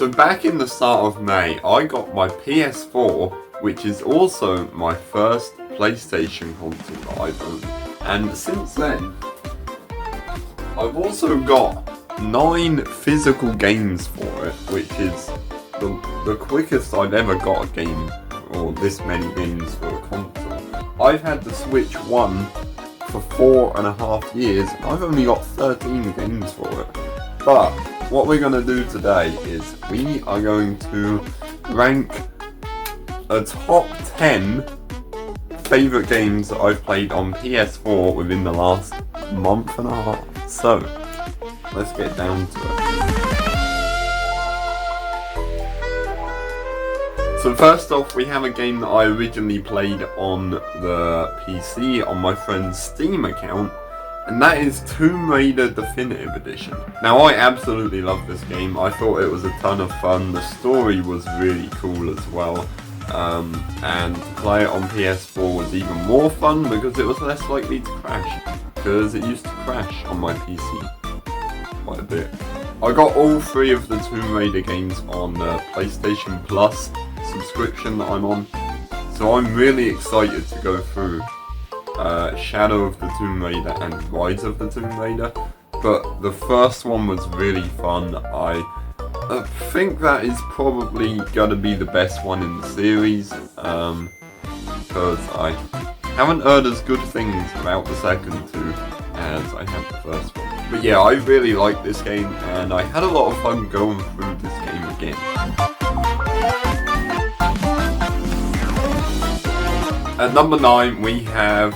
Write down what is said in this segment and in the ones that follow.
So back in the start of May, I got my PS4, which is also my first PlayStation console that I've owned. And since then, I've also got 9 physical games for it, which is the quickest I've ever got a game, or this many games for a console. I've had the Switch 1 for 4.5 years, and I've only got 13 games for it. But what we're going to do today is we are going to rank a top 10 favourite games that I've played on PS4 within the last month and a half. So, let's get down to it. So first off, we have a game that I originally played on the PC on my friend's Steam account, and that is Tomb Raider Definitive Edition. Now, I absolutely love this game. I thought it was a ton of fun. The story was really cool as well. And to play it on PS4 was even more fun because it was less likely to crash, because it used to crash on my PC quite a bit. I got all 3 of the Tomb Raider games on the PlayStation Plus subscription that I'm on, so I'm really excited to go through Shadow of the Tomb Raider and Rise of the Tomb Raider, but the first one was really fun. I think that is probably gonna be the best one in the series, because I haven't heard as good things about the second 2 as I have the first one. But yeah, I really like this game, and I had a lot of fun going through this game again. At number 9, we have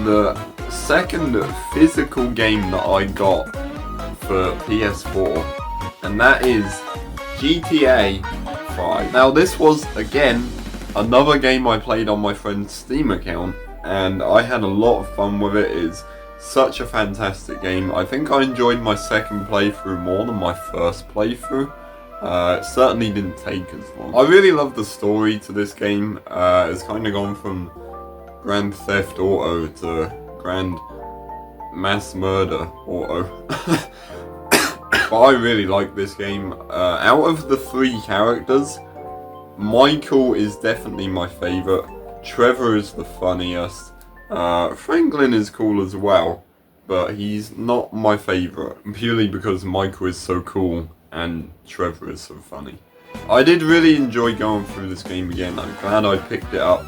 the second physical game that I got for PS4, and that is GTA 5. Now, this was, again, another game I played on my friend's Steam account, and I had a lot of fun with it. It's such a fantastic game. I think I enjoyed my second playthrough more than my first playthrough. It certainly didn't take as long. I really love the story to this game. It's kind of gone from Grand Theft Auto to Grand Mass Murder Auto. But I really like this game. Out of the 3 characters, Michael is definitely my favourite. Trevor is the funniest. Franklin is cool as well, but he's not my favourite, purely because Michael is so cool and Trevor is so funny. I did really enjoy going through this game again. I'm glad I picked it up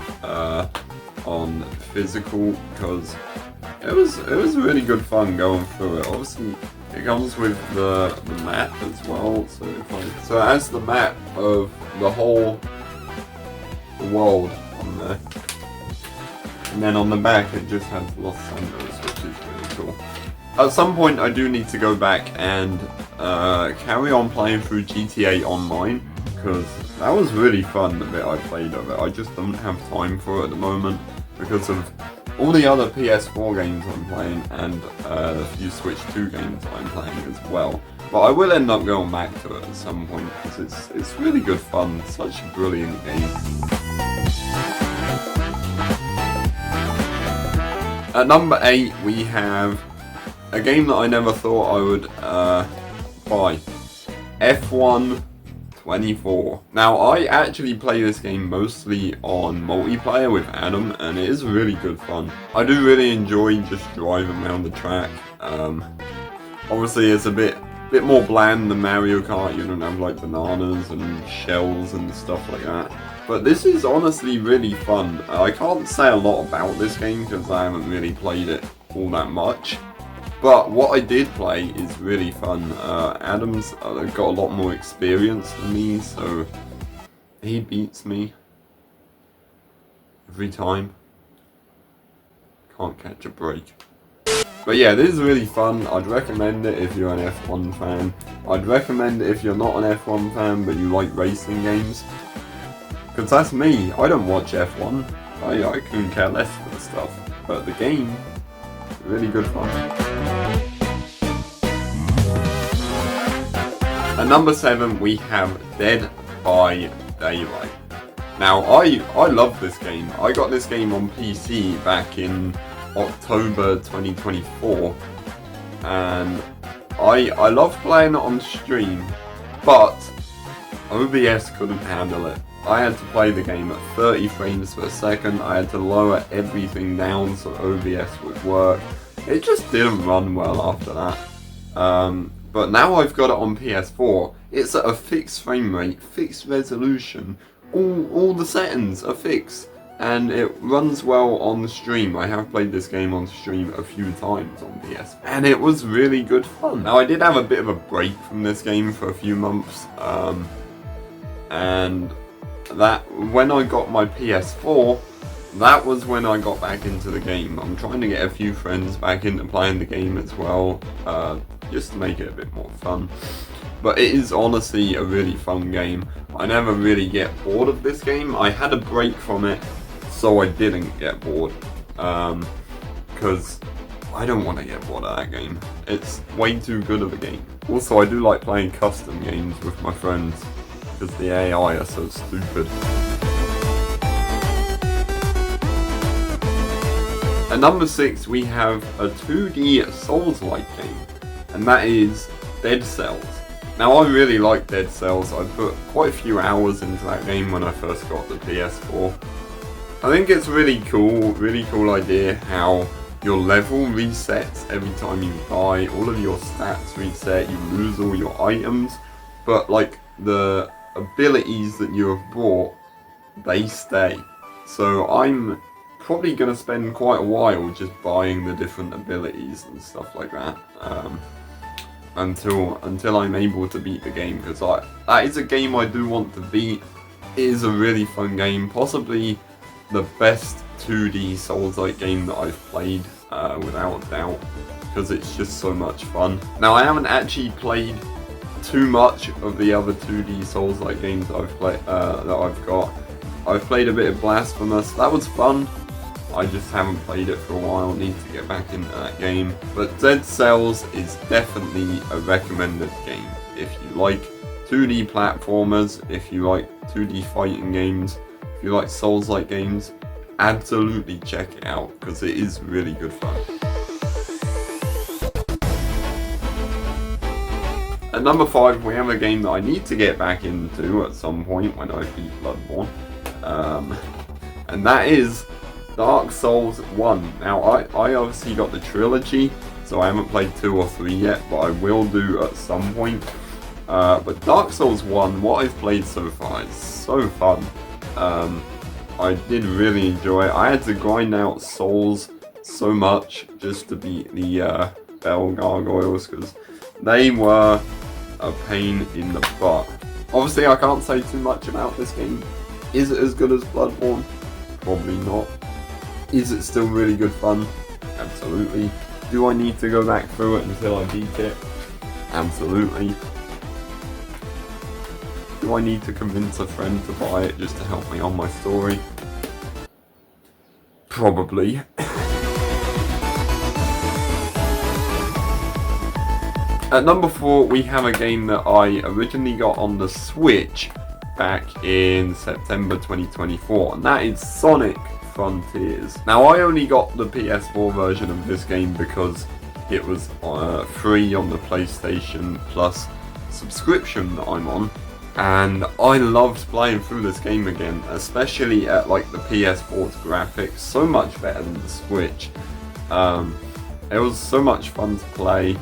on physical, because it was really good fun going through it. Obviously, it comes with the map as well. So it has the map of the whole world on there, and then on the back it just has Los Santos, which is really cool. At some point, I do need to go back and carry on playing through GTA Online, because that was really fun, the bit I played of it. I just don't have time for it at the moment because of all the other PS4 games I'm playing, and a few Switch 2 games I'm playing as well. But I will end up going back to it at some point, because it's really good fun. It's such a brilliant game. At number 8, we have a game that I never thought I would buy. F14 Racing. Now, I actually play this game mostly on multiplayer with Adam, and it is really good fun. I do really enjoy just driving around the track. Obviously, it's a bit more bland than Mario Kart. You don't have like bananas and shells and stuff like that. But this is honestly really fun. I can't say a lot about this game because I haven't really played it all that much. But what I did play is really fun. Adam's got a lot more experience than me, so he beats me every time. Can't catch a break. But yeah, this is really fun. I'd recommend it if you're an F1 fan. I'd recommend it if you're not an F1 fan but you like racing games. Because that's me. I don't watch F1. I couldn't care less for the stuff. But the game, really good fun. At number 7, we have Dead by Daylight. Now, I love this game. I got this game on PC back in October 2024, and I love playing it on stream, but OBS couldn't handle it. I had to play the game at 30 frames per second, I had to lower everything down so OBS would work. It just didn't run well after that. But now I've got it on PS4, it's at a fixed frame rate, fixed resolution, all the settings are fixed, and it runs well on the stream. I have played this game on stream a few times on PS, and it was really good fun. Now I did have a bit of a break from this game for a few months, and that when I got my PS4, that was when I got back into the game. I'm trying to get a few friends back into playing the game as well, just to make it a bit more fun. But it is honestly a really fun game. I never really get bored of this game. I had a break from it so I didn't get bored, because I don't want to get bored of that game. It's way too good of a game. Also, I do like playing custom games with my friends because the AI are so stupid. At number 6 we have a 2D Souls-like game, and that is Dead Cells. Now I really like Dead Cells. I put quite a few hours into that game when I first got the PS4. I think it's really cool idea how your level resets every time you die, all of your stats reset, you lose all your items, but like the abilities that you have bought, they stay. So I'm probably going to spend quite a while just buying the different abilities and stuff like that, until I'm able to beat the game, because that is a game I do want to beat. It is a really fun game, possibly the best 2D Souls-like game that I've played, without a doubt, because it's just so much fun. Now I haven't actually played too much of the other 2D Souls-like games that I've got. I've played a bit of Blasphemous, that was fun. I just haven't played it for a while, need to get back into that game. But Dead Cells is definitely a recommended game. If you like 2D platformers, if you like 2D fighting games, if you like Souls-like games, absolutely check it out, because it is really good fun. At number 5 we have a game that I need to get back into at some point when I beat Bloodborne, and that is Dark Souls 1. Now I obviously got the trilogy, so I haven't played 2 or 3 yet, but I will do at some point. But Dark Souls 1, what I've played so far is so fun. I did really enjoy it. I had to grind out souls so much just to beat the Bell Gargoyles, because they were a pain in the butt. Obviously I can't say too much about this game. Is it as good as Bloodborne? Probably not. Is it still really good fun? Absolutely. Do I need to go back through it until I beat it? Absolutely. Do I need to convince a friend to buy it just to help me on my story? Probably. At number 4 we have a game that I originally got on the Switch back in September 2024, and that is Sonic Frontiers. Now I only got the PS4 version of this game because it was free on the PlayStation Plus subscription that I'm on, and I loved playing through this game again, especially at like the PS4's graphics, so much better than the Switch. It was so much fun to play.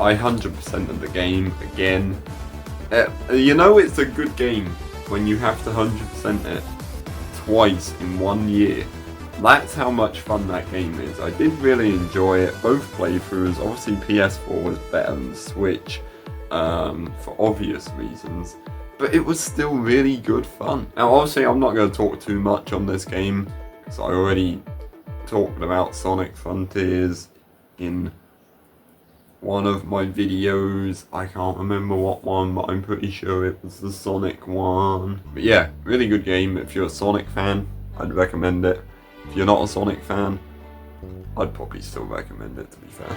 I 100% of the game again. You know it's a good game when you have to 100% it twice in 1 year. That's how much fun that game is. I did really enjoy it, both playthroughs. Obviously PS4 was better than Switch, for obvious reasons, but it was still really good fun. Now obviously I'm not going to talk too much on this game, because I already talked about Sonic Frontiers in one of my videos. I can't remember what one, but I'm pretty sure it was the Sonic one. But yeah, really good game. If you're a Sonic fan, I'd recommend it. If you're not a Sonic fan, I'd probably still recommend it, to be fair.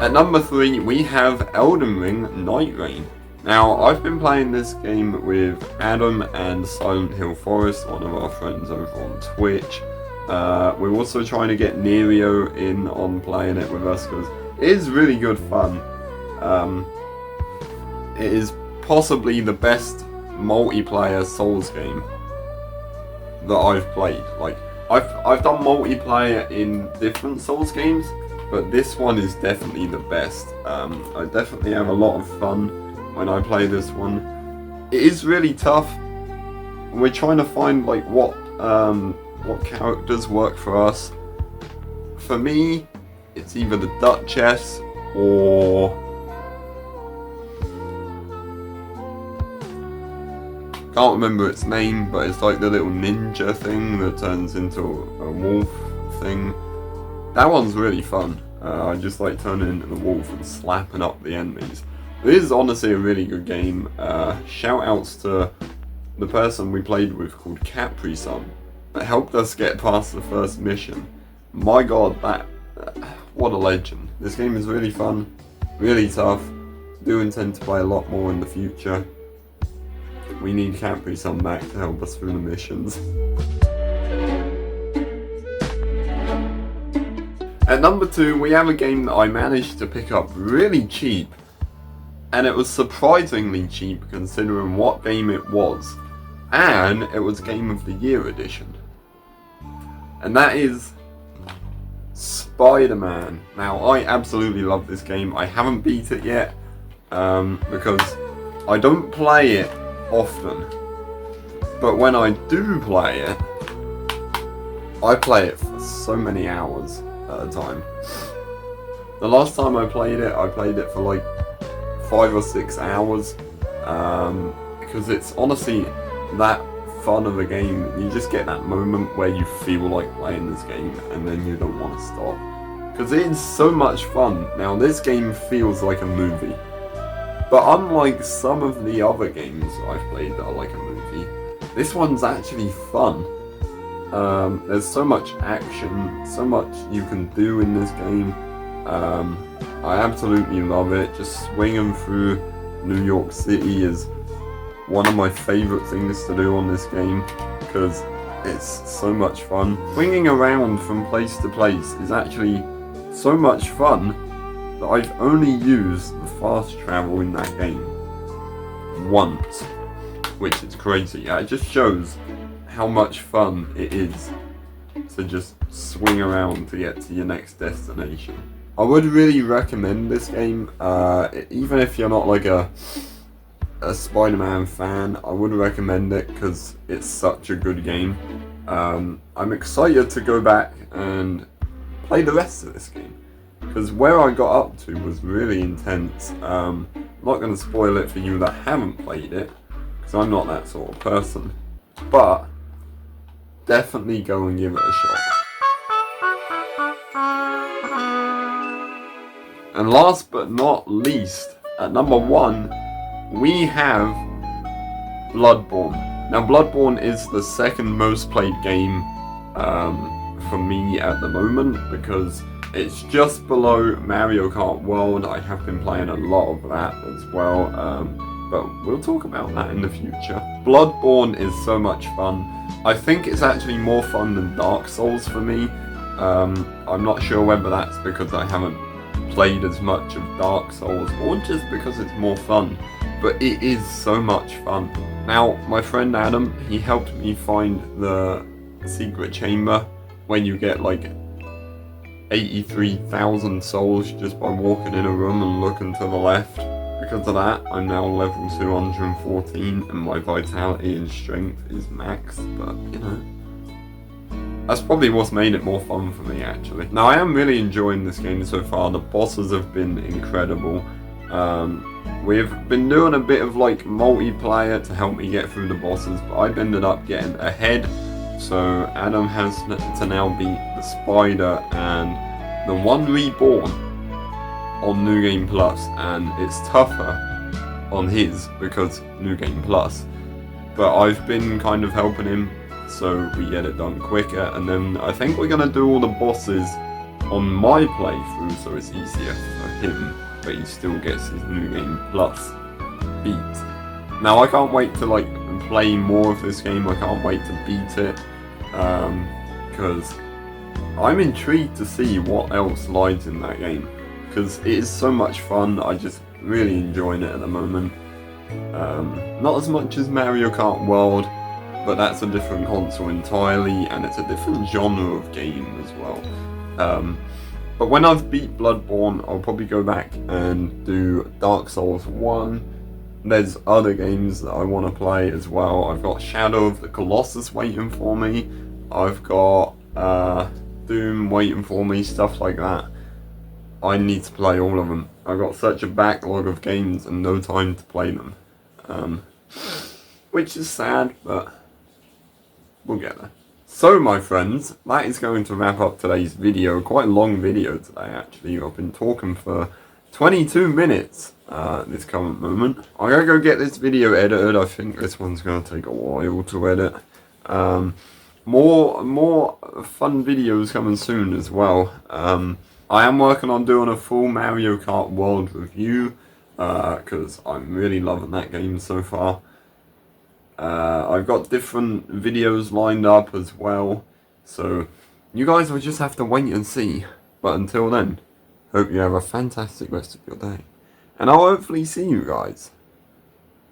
At number 3 we have Elden Ring Night Rain. Now I've been playing this game with Adam and Silent Hill Forest, one of our friends over on Twitch. We're also trying to get Nerio in on playing it with us, because it is really good fun. It is possibly the best multiplayer Souls game that I've played. Like, I've done multiplayer in different Souls games, but this one is definitely the best. I definitely have a lot of fun when I play this one. It is really tough. We're trying to find like what characters work for us. For me, it's either the Duchess or can't remember its name, but it's like the little ninja thing that turns into a wolf thing. That one's really fun. I just like turning into the wolf and slapping up the enemies. It is honestly a really good game. Shout outs to the person we played with called Capri-Sun that helped us get past the first mission. My god, what a legend. This game is really fun, really tough. Do intend to play a lot more in the future. We need Capri-Sun back to help us through the missions. At number 2, we have a game that I managed to pick up really cheap. And it was surprisingly cheap considering what game it was. And it was Game of the Year edition. And that is Spiderman. Now, I absolutely love this game. I haven't beat it yet because I don't play it often, but when I do play it, I play it for so many hours at a time. The last time I played it for like 5 or 6 hours, because it's honestly that fun of a game. You just get that moment where you feel like playing this game and then you don't want to stop, because it is so much fun. Now, this game feels like a movie. But unlike some of the other games I've played that are like a movie, this one's actually fun. There's so much action, so much you can do in this game. I absolutely love it. Just swinging through New York City is one of my favourite things to do on this game, because it's so much fun. Swinging around from place to place is actually so much fun that I've only used the fast travel in that game once, which is crazy. It just shows how much fun it is to just swing around to get to your next destination. I would really recommend this game, even if you're not like a Spider-Man fan. I would recommend it because it's such a good game. I'm excited to go back and play the rest of this game, because where I got up to was really intense. I'm not going to spoil it for you that haven't played it, because I'm not that sort of person. But definitely go and give it a shot. And last but not least, at number 1, we have Bloodborne. Now, Bloodborne is the second most played game for me at the moment, because it's just below Mario Kart World. I have been playing a lot of that as well, but we'll talk about that in the future. Bloodborne is so much fun. I think it's actually more fun than Dark Souls for me. I'm not sure whether that's because I haven't played as much of Dark Souls or just because it's more fun, but it is so much fun. Now, my friend Adam, he helped me find the secret chamber when you get like 83,000 souls just by walking in a room and looking to the left. Because of that, I'm now level 214 and my vitality and strength is maxed, but you know, that's probably what's made it more fun for me actually. Now, I am really enjoying this game so far. The bosses have been incredible. We've been doing a bit of like multiplayer to help me get through the bosses, but I've ended up getting ahead. So Adam has to now beat the Spider and the One Reborn on New Game Plus, and it's tougher on his because New Game Plus. But I've been kind of helping him so we get it done quicker, and then I think we're gonna do all the bosses on my playthrough so it's easier for him, but he still gets his New Game Plus beat. Now, I can't wait to like play more of this game. I can't wait to beat it, because I'm intrigued to see what else lies in that game. because it is so much fun. I just really enjoying it at the moment. Not as much as Mario Kart World, but that's a different console entirely, and it's a different genre of game as well. But when I've beat Bloodborne, I'll probably go back and do Dark Souls 1. There's other games that I want to play as well. I've got Shadow of the Colossus waiting for me. I've got Doom waiting for me, stuff like that. I need to play all of them. I've got such a backlog of games and no time to play them. Which is sad, but we'll get there. So my friends, that is going to wrap up today's video. Quite a long video today actually. I've been talking for 22 minutes this current moment. I'm going to go get this video edited. I think this one's going to take a while to edit. More fun videos coming soon as well. I am working on doing a full Mario Kart World review because I'm really loving that game so far. I've got different videos lined up as well, so you guys will just have to wait and see. But until then, hope you have a fantastic rest of your day, and I'll hopefully see you guys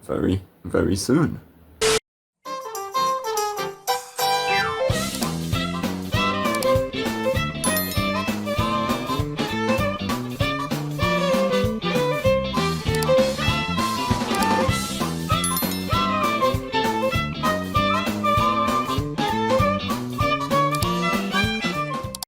very, very soon.